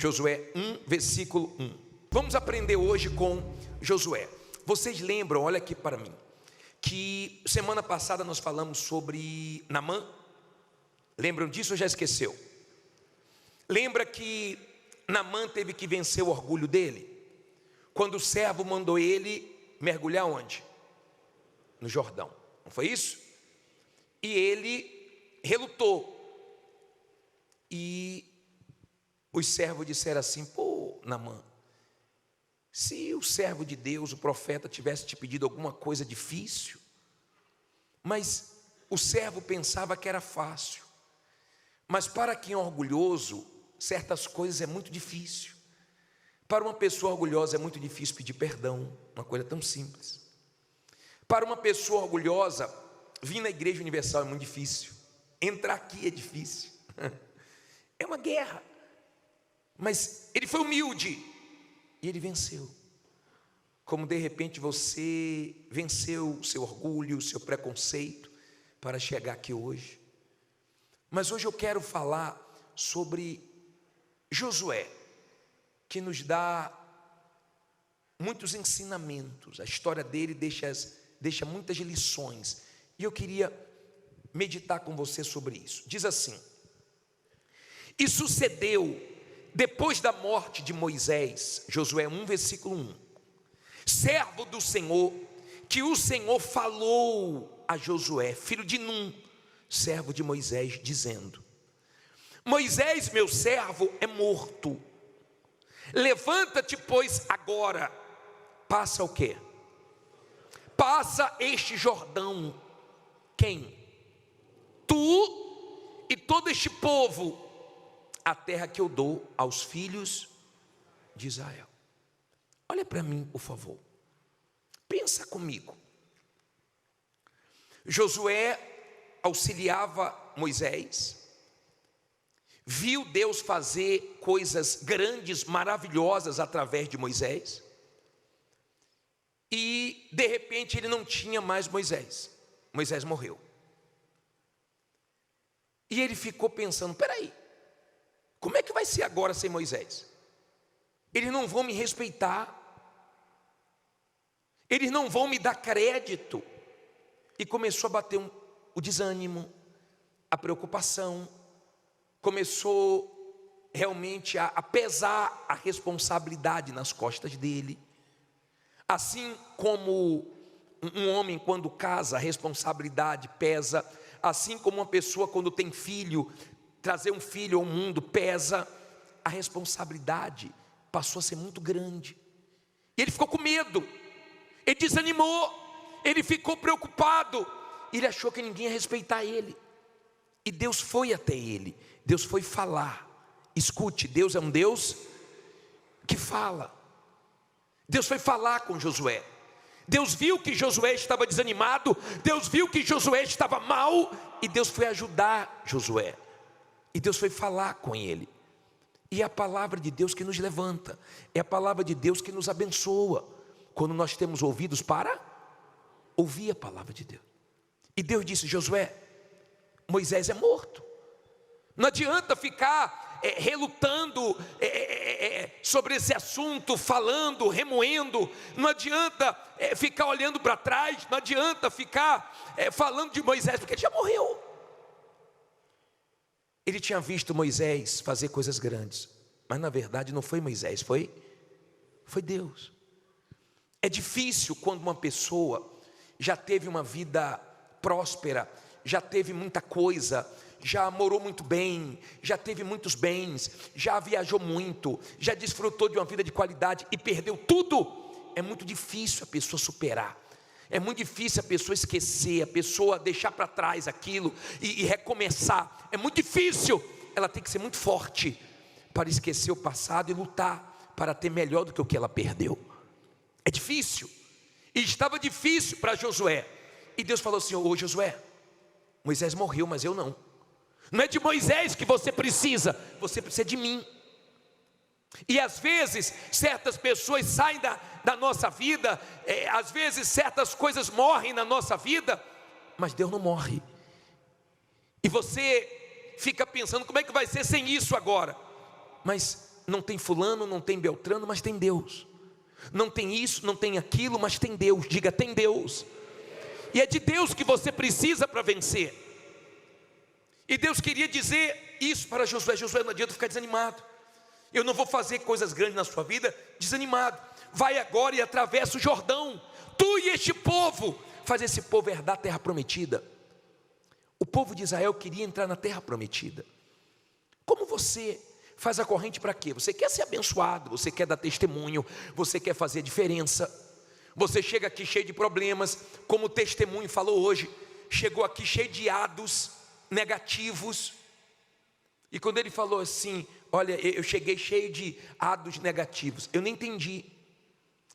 Josué 1, versículo 1. Vamos aprender hoje com Josué. Vocês lembram, olha aqui para mim, que semana passada nós falamos sobre Naamã? Lembram disso ou já esqueceu? Lembra que Naamã teve que vencer o orgulho dele? Quando o servo mandou ele mergulhar onde? No Jordão, não foi isso? E ele relutou. E os servos disseram assim: pô, Naamã, se o servo de Deus, o profeta, tivesse te pedido alguma coisa difícil, mas o servo pensava que era fácil. Mas para quem é orgulhoso, certas coisas é muito difícil. Para uma pessoa orgulhosa é muito difícil pedir perdão, uma coisa tão simples. Para uma pessoa orgulhosa, vir na Igreja Universal é muito difícil. Entrar aqui é difícil. É uma guerra. Mas ele foi humilde e ele venceu. Como de repente você venceu o seu orgulho, o seu preconceito para chegar aqui hoje. Mas hoje eu quero falar sobre Josué, que nos dá muitos ensinamentos. A história dele deixa muitas lições. E eu queria meditar com você sobre isso. Diz assim: e sucedeu, depois da morte de Moisés, Josué 1, versículo 1, servo do Senhor, que o Senhor falou a Josué, filho de Num, servo de Moisés, dizendo: Moisés, meu servo, é morto. Levanta-te, pois, agora. Passa o quê? Passa este Jordão. Quem? Tu e todo este povo, a terra que eu dou aos filhos de Israel. Olha para mim, por favor. Pensa comigo. Josué auxiliava Moisés, viu Deus fazer coisas grandes, maravilhosas através de Moisés, e de repente ele não tinha mais Moisés. Moisés morreu. E ele ficou pensando: peraí, como é que vai ser agora sem Moisés? Eles não vão me respeitar, eles não vão me dar crédito. E começou a bater o desânimo, a preocupação, começou realmente a pesar a responsabilidade nas costas dele. Assim como um homem quando casa, a responsabilidade pesa. Assim como uma pessoa quando tem filho, trazer um filho ao mundo pesa. A responsabilidade passou a ser muito grande. E ele ficou com medo, ele desanimou, ele ficou preocupado. Ele achou que ninguém ia respeitar ele. E Deus foi até ele, Deus foi falar. Escute, Deus é um Deus que fala. Deus foi falar com Josué. Deus viu que Josué estava desanimado, Deus viu que Josué estava mal, e Deus foi ajudar Josué. E Deus foi falar com ele. E é a palavra de Deus que nos levanta, é a palavra de Deus que nos abençoa, quando nós temos ouvidos para ouvir a palavra de Deus. E Deus disse: Josué, Moisés é morto. Não adianta ficar relutando sobre esse assunto, falando, remoendo. Não adianta ficar olhando para trás. Não adianta ficar falando de Moisés, porque ele já morreu. Ele tinha visto Moisés fazer coisas grandes, mas na verdade não foi Moisés, foi Deus. É difícil quando uma pessoa já teve uma vida próspera, já teve muita coisa, já morou muito bem, já teve muitos bens, já viajou muito, já desfrutou de uma vida de qualidade e perdeu tudo. É muito difícil a pessoa superar, é muito difícil a pessoa esquecer, a pessoa deixar para trás aquilo e recomeçar. É muito difícil. Ela tem que ser muito forte para esquecer o passado e lutar para ter melhor do que o que ela perdeu. É difícil. E estava difícil para Josué. E Deus falou assim: ô Josué, Moisés morreu, mas eu não. Não é de Moisés que você precisa de mim. E às vezes certas pessoas saem da nossa vida, às vezes certas coisas morrem na nossa vida, mas Deus não morre. E você fica pensando: como é que vai ser sem isso agora? Mas não tem fulano, não tem Beltrano, mas tem Deus. Não tem isso, não tem aquilo, mas tem Deus. Diga, tem Deus. E é de Deus que você precisa para vencer. E Deus queria dizer isso para Josué: Josué, não adianta ficar desanimado. Eu não vou fazer coisas grandes na sua vida desanimado. Vai agora e atravessa o Jordão, tu e este povo. Faz esse povo herdar a terra prometida. O povo de Israel queria entrar na terra prometida. Como você faz a corrente para quê? Você quer ser abençoado, você quer dar testemunho, você quer fazer a diferença. Você chega aqui cheio de problemas, como o testemunho falou hoje, chegou aqui cheio de ados negativos. E quando ele falou assim, olha, eu cheguei cheio de ados negativos, eu nem entendi.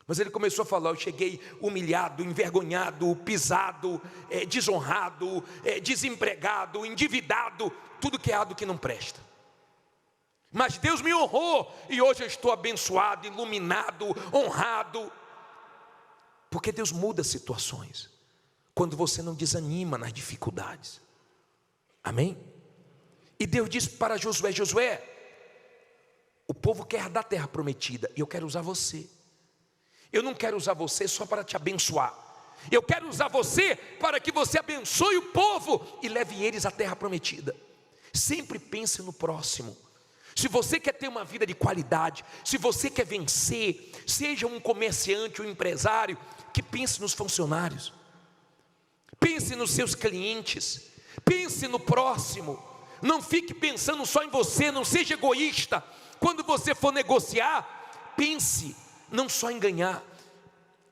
Mas ele começou a falar, eu cheguei humilhado, envergonhado, pisado, desonrado, desempregado, endividado, tudo que é ado que não presta. Mas Deus me honrou, e hoje eu estou abençoado, iluminado, honrado. Porque Deus muda situações, quando você não desanima nas dificuldades. Amém? E Deus disse para Josué: Josué, o povo quer dar a terra prometida, e eu quero usar você. Eu não quero usar você só para te abençoar. Eu quero usar você para que você abençoe o povo e leve eles à terra prometida. Sempre pense no próximo. Se você quer ter uma vida de qualidade, se você quer vencer, seja um comerciante, um empresário, que pense nos funcionários, pense nos seus clientes, pense no próximo. Não fique pensando só em você, não seja egoísta. Quando você for negociar, pense não só em ganhar,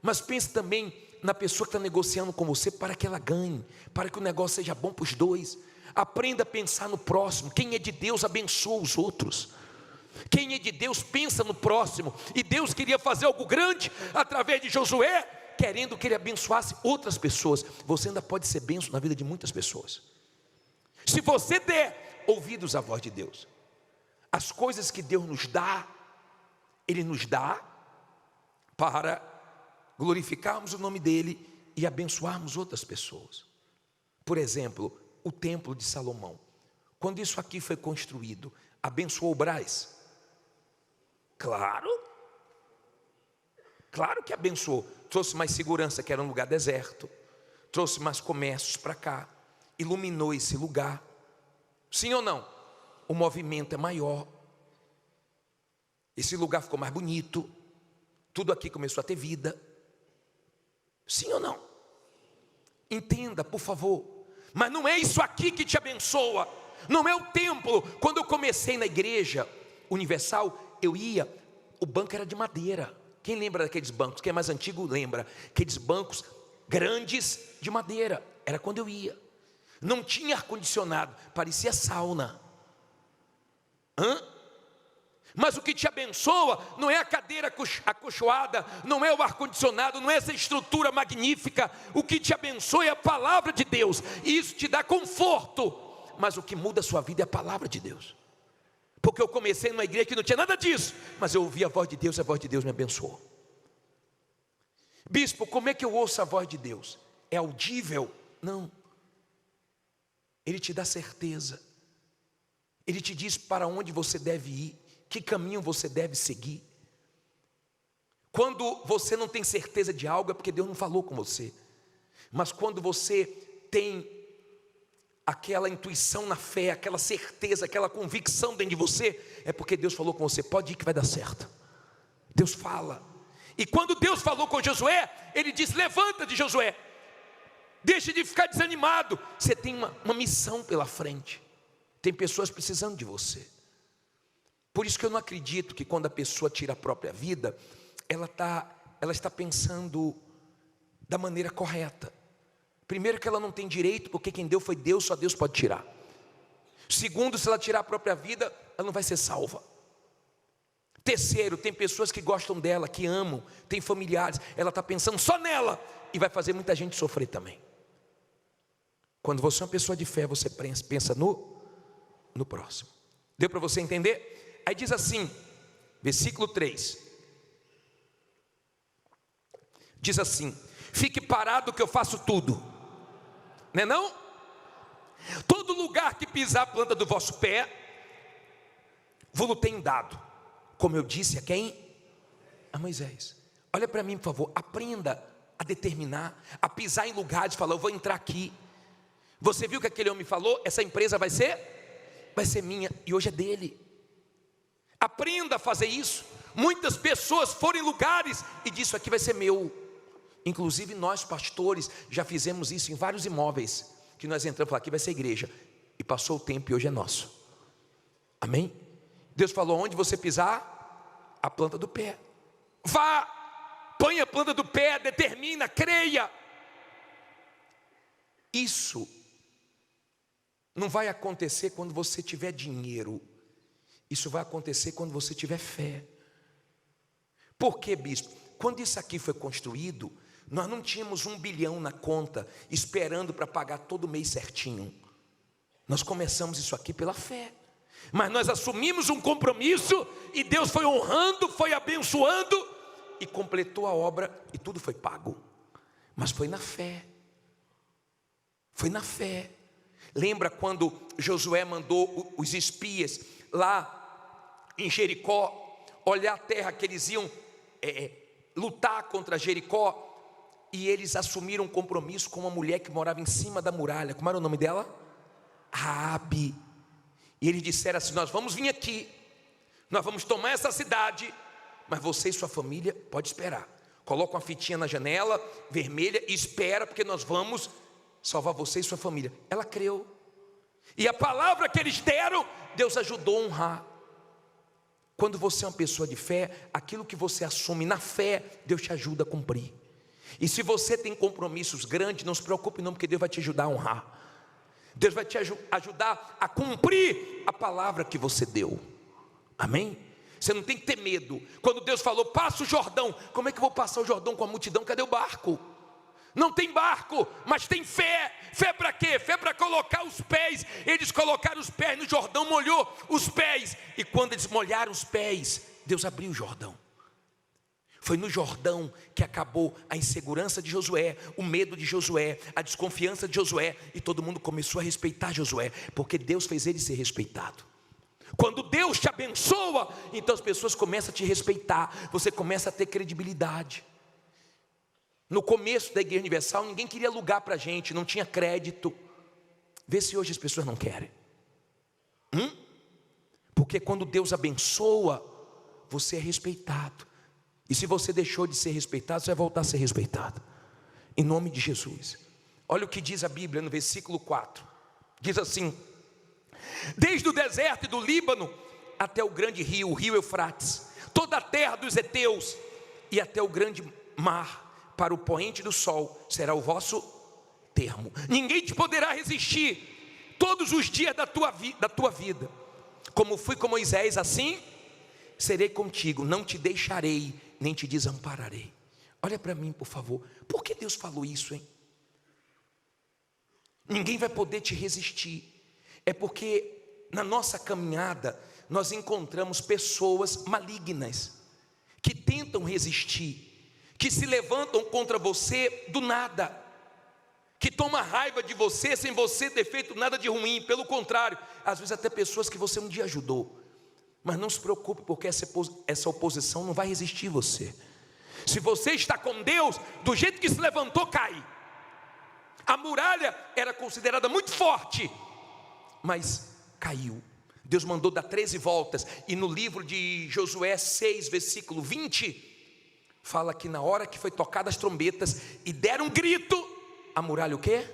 mas pense também na pessoa que está negociando com você, para que ela ganhe, para que o negócio seja bom para os dois. Aprenda a pensar no próximo. Quem é de Deus abençoa os outros. Quem é de Deus pensa no próximo. E Deus queria fazer algo grande através de Josué, querendo que ele abençoasse outras pessoas. Você ainda pode ser bênção na vida de muitas pessoas, se você der ouvidos à voz de Deus. As coisas que Deus nos dá, Ele nos dá para glorificarmos o nome dEle e abençoarmos outras pessoas. Por exemplo, o templo de Salomão, quando isso aqui foi construído, abençoou o Brás? Claro que abençoou. Trouxe mais segurança, que era um lugar deserto, trouxe mais comércios para cá, iluminou esse lugar. Sim ou não? O movimento é maior, esse lugar ficou mais bonito, tudo aqui começou a ter vida. Sim ou não? Entenda, por favor. Mas não é isso aqui que te abençoa, não é o templo. Quando eu comecei na igreja universal, eu ia, o banco era de madeira. Quem lembra daqueles bancos? Quem é mais antigo lembra, aqueles bancos grandes de madeira. Era quando eu ia. Não tinha ar-condicionado, parecia sauna. Mas o que te abençoa não é a cadeira acolchoada, não é o ar-condicionado, não é essa estrutura magnífica. O que te abençoa é a palavra de Deus, e isso te dá conforto. Mas o que muda a sua vida é a palavra de Deus. Porque eu comecei numa igreja que não tinha nada disso, mas eu ouvi a voz de Deus e a voz de Deus me abençoou. Bispo, como é que eu ouço a voz de Deus? É audível? Não. Ele te dá certeza. Ele te diz para onde você deve ir, que caminho você deve seguir. Quando você não tem certeza de algo, é porque Deus não falou com você. Mas quando você tem aquela intuição na fé, aquela certeza, aquela convicção dentro de você, é porque Deus falou com você. Pode ir que vai dar certo. Deus fala. E quando Deus falou com Josué, Ele disse: levanta-te, Josué, deixa de ficar desanimado. Você tem uma missão pela frente. Tem pessoas precisando de você. Por isso que eu não acredito que quando a pessoa tira a própria vida, ela está pensando da maneira correta. Primeiro, que ela não tem direito, porque quem deu foi Deus, só Deus pode tirar. Segundo, se ela tirar a própria vida, ela não vai ser salva. Terceiro, tem pessoas que gostam dela, que amam, tem familiares, ela está pensando só nela e vai fazer muita gente sofrer também. Quando você é uma pessoa de fé, você pensa no próximo. Deu para você entender? Aí diz assim, versículo 3, diz assim: fique parado que eu faço tudo. Não é não? Todo lugar que pisar a planta do vosso pé, vou-lo tenho dado. como eu disse a quem? A Moisés. Olha para mim, por favor, aprenda a determinar, a pisar em lugares, falar, eu vou entrar aqui. Você viu que aquele homem falou, essa empresa vai ser minha, e hoje é dele. Aprenda a fazer isso. Muitas pessoas foram em lugares e disse, isso aqui vai ser meu. Inclusive nós pastores já fizemos isso em vários imóveis, que nós entramos e falamos, aqui vai ser igreja, e passou o tempo e hoje é nosso. Amém? Deus falou, onde você pisar, a planta do pé. Vá, põe a planta do pé, determina, creia. Isso não vai acontecer quando você tiver dinheiro. Isso vai acontecer quando você tiver fé. Por quê, bispo? Quando isso aqui foi construído, nós não tínhamos 1 bilhão na conta, esperando para pagar todo mês certinho. Nós começamos isso aqui pela fé. Mas nós assumimos um compromisso, e Deus foi honrando, foi abençoando, e completou a obra, e tudo foi pago. Mas foi na fé. Foi na fé. Lembra quando Josué mandou os espias lá em Jericó, olhar a terra que eles iam lutar contra Jericó, e eles assumiram um compromisso com uma mulher que morava em cima da muralha. Como era o nome dela? Raabe. E eles disseram assim, nós vamos vir aqui, nós vamos tomar essa cidade, mas você e sua família pode esperar. Coloca uma fitinha na janela vermelha e espera, porque nós vamos salvar você e sua família. Ela creu, e a palavra que eles deram, Deus ajudou a honrar. Quando você é uma pessoa de fé, aquilo que você assume na fé, Deus te ajuda a cumprir. E se você tem compromissos grandes, não se preocupe não, porque Deus vai te ajudar a honrar. Deus vai te ajudar a cumprir a palavra que você deu. Amém? Você não tem que ter medo. Quando Deus falou, passa o Jordão, como é que eu vou passar o Jordão com a multidão? Cadê o barco? Não tem barco, mas tem fé. Fé para quê? Fé para colocar os pés. Eles colocaram os pés no Jordão, molhou os pés. E quando eles molharam os pés, Deus abriu o Jordão. Foi no Jordão que acabou a insegurança de Josué, o medo de Josué, a desconfiança de Josué, e todo mundo começou a respeitar Josué, porque Deus fez ele ser respeitado. Quando Deus te abençoa, então as pessoas começam a te respeitar, você começa a ter credibilidade. No começo da Igreja Universal, ninguém queria alugar para a gente, não tinha crédito. Vê se hoje as pessoas não querem. Porque quando Deus abençoa, você é respeitado. E se você deixou de ser respeitado, você vai voltar a ser respeitado. Em nome de Jesus. Olha o que diz a Bíblia no versículo 4. Diz assim: desde o deserto e do Líbano até o grande rio, o rio Eufrates, toda a terra dos heteus e até o grande mar, para o poente do sol será o vosso termo. Ninguém te poderá resistir todos os dias da tua vida. Como fui com Moisés, assim serei contigo, não te deixarei, nem te desampararei. Olha para mim, por favor. Por que Deus falou isso, hein? Ninguém vai poder te resistir. É porque na nossa caminhada nós encontramos pessoas malignas que tentam resistir, que se levantam contra você do nada, que toma raiva de você sem você ter feito nada de ruim. Pelo contrário, às vezes até pessoas que você um dia ajudou. Mas não se preocupe, porque essa oposição não vai resistir você. Se você está com Deus, do jeito que se levantou, cai. A muralha era considerada muito forte, mas caiu. Deus mandou dar 13 voltas. E no livro de Josué 6, versículo 20, fala que na hora que foi tocadas as trombetas e deram um grito, a muralha o quê?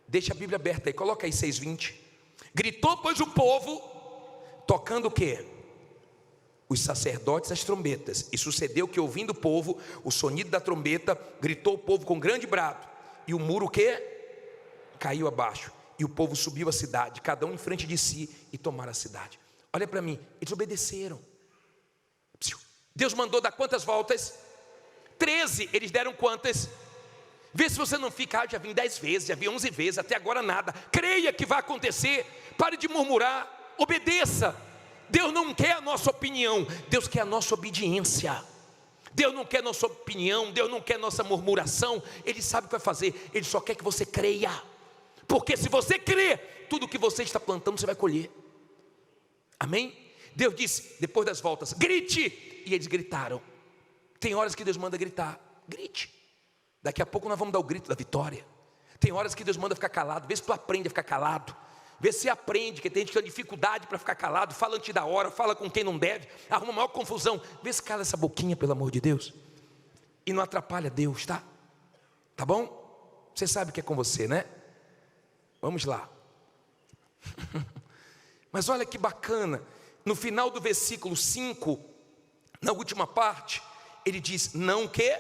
Deixa a Bíblia aberta aí, coloca aí 6:20. Gritou, pois, o povo, tocando o quê? Os sacerdotes as trombetas. E sucedeu que, ouvindo o povo o sonido da trombeta, gritou o povo com grande brado. E o muro o quê? Caiu abaixo. E o povo subiu a cidade, cada um em frente de si, e tomaram a cidade. Olha para mim, eles obedeceram. Deus mandou dar quantas voltas? 13, eles deram quantas? Vê se você não fica, já vim 10 vezes, já vim 11 vezes, até agora nada. Creia que vai acontecer, pare de murmurar, obedeça. Deus não quer a nossa opinião, Deus quer a nossa obediência. Deus não quer nossa opinião, Deus não quer nossa murmuração. Ele sabe o que vai fazer, Ele só quer que você creia. Porque se você crer, tudo que você está plantando você vai colher. Amém? Deus disse, depois das voltas, grite, e eles gritaram. Tem horas que Deus manda gritar, grite. Daqui a pouco nós vamos dar o grito da vitória. Tem horas que Deus manda ficar calado, vê se tu aprende a ficar calado. Vê se aprende, que tem gente que tem dificuldade para ficar calado, fala antes da hora, fala com quem não deve, arruma maior confusão. Vê se cala essa boquinha, pelo amor de Deus. E não atrapalha Deus, tá? Tá bom? Você sabe que é com você, né? Vamos lá. Mas olha que bacana, no final do versículo 5, na última parte, ele diz, não que,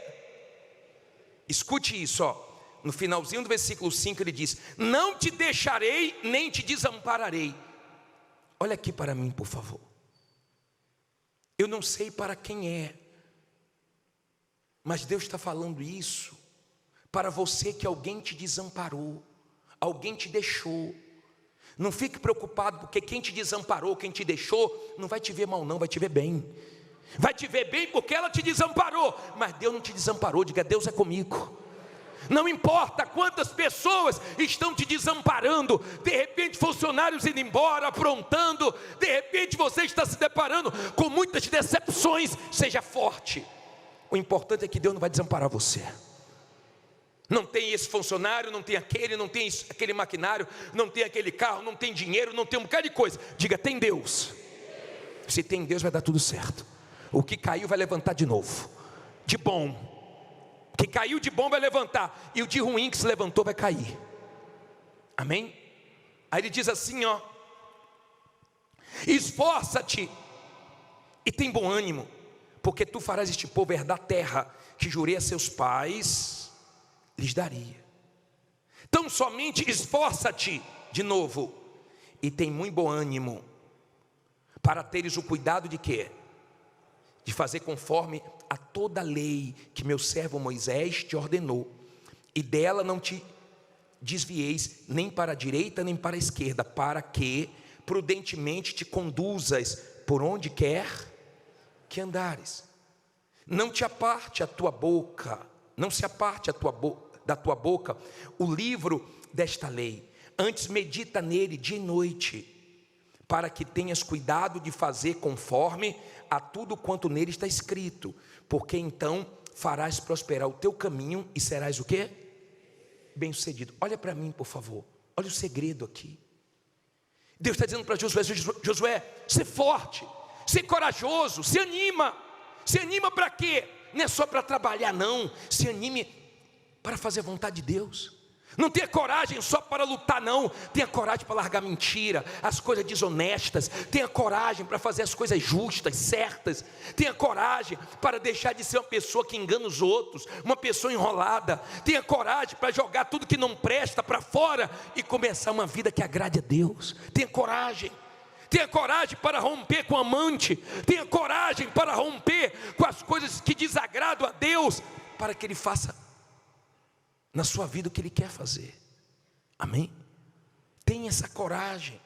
escute isso, ó, no finalzinho do versículo 5 ele diz, não te deixarei, nem te desampararei. Olha aqui para mim, por favor. Eu não sei para quem é, mas Deus está falando isso, para você que alguém te desamparou, alguém te deixou. Não fique preocupado, porque quem te desamparou, quem te deixou, não vai te ver mal não, vai te ver bem. Vai te ver bem porque ela te desamparou, mas Deus não te desamparou, diga, Deus é comigo. Não importa quantas pessoas estão te desamparando, de repente funcionários indo embora, aprontando, de repente você está se deparando com muitas decepções, seja forte. O importante é que Deus não vai desamparar você. Não tem esse funcionário, não tem aquele, não tem aquele maquinário, não tem aquele carro, não tem dinheiro, não tem um bocado de coisa. Diga, tem Deus. Se tem Deus vai dar tudo certo. O que caiu vai levantar de novo, de bom. O que caiu de bom vai levantar, e o de ruim que se levantou vai cair. Amém? Aí ele diz assim, ó, esforça-te e tem bom ânimo, porque tu farás este povo herdar a terra que jurei a seus pais lhes daria. Então somente esforça-te, de novo, e tem muito bom ânimo, para teres o cuidado de quê? De fazer conforme a toda a lei que meu servo Moisés te ordenou, e dela não te desvieis nem para a direita nem para a esquerda, para que prudentemente te conduzas por onde quer que andares. Não te aparte a tua boca, não se aparte da tua boca o livro desta lei, antes medita nele dia e noite, para que tenhas cuidado de fazer conforme a tudo quanto nele está escrito, porque então farás prosperar o teu caminho e serás o quê? Bem-sucedido. Olha para mim, por favor, olha o segredo aqui. Deus está dizendo para Josué, Josué, ser forte, ser corajoso, se anima. Se anima para quê? Não é só para trabalhar não, se anime para fazer a vontade de Deus. Não tenha coragem só para lutar não, tenha coragem para largar mentira, as coisas desonestas, tenha coragem para fazer as coisas justas, certas, tenha coragem para deixar de ser uma pessoa que engana os outros, uma pessoa enrolada, tenha coragem para jogar tudo que não presta para fora e começar uma vida que agrade a Deus. Tenha coragem para romper com o amante, tenha coragem para romper com as coisas que desagradam a Deus, para que Ele faça na sua vida o que Ele quer fazer. Amém? Tenha essa coragem.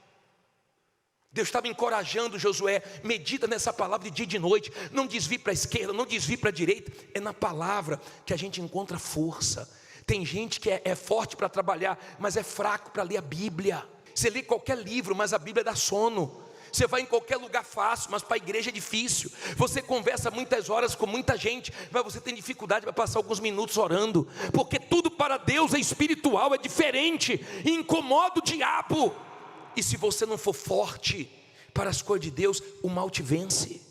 Deus estava encorajando Josué, medita nessa palavra de dia e de noite, não desvie para a esquerda, não desvie para a direita, é na palavra que a gente encontra força. Tem gente que é forte para trabalhar, mas é fraco para ler a Bíblia. Você lê qualquer livro, mas a Bíblia dá sono. Você vai em qualquer lugar fácil, mas para a igreja é difícil. Você conversa muitas horas com muita gente, mas você tem dificuldade para passar alguns minutos orando, porque tudo para Deus é espiritual, é diferente, e incomoda o diabo. E se você não for forte para as coisas de Deus, o mal te vence.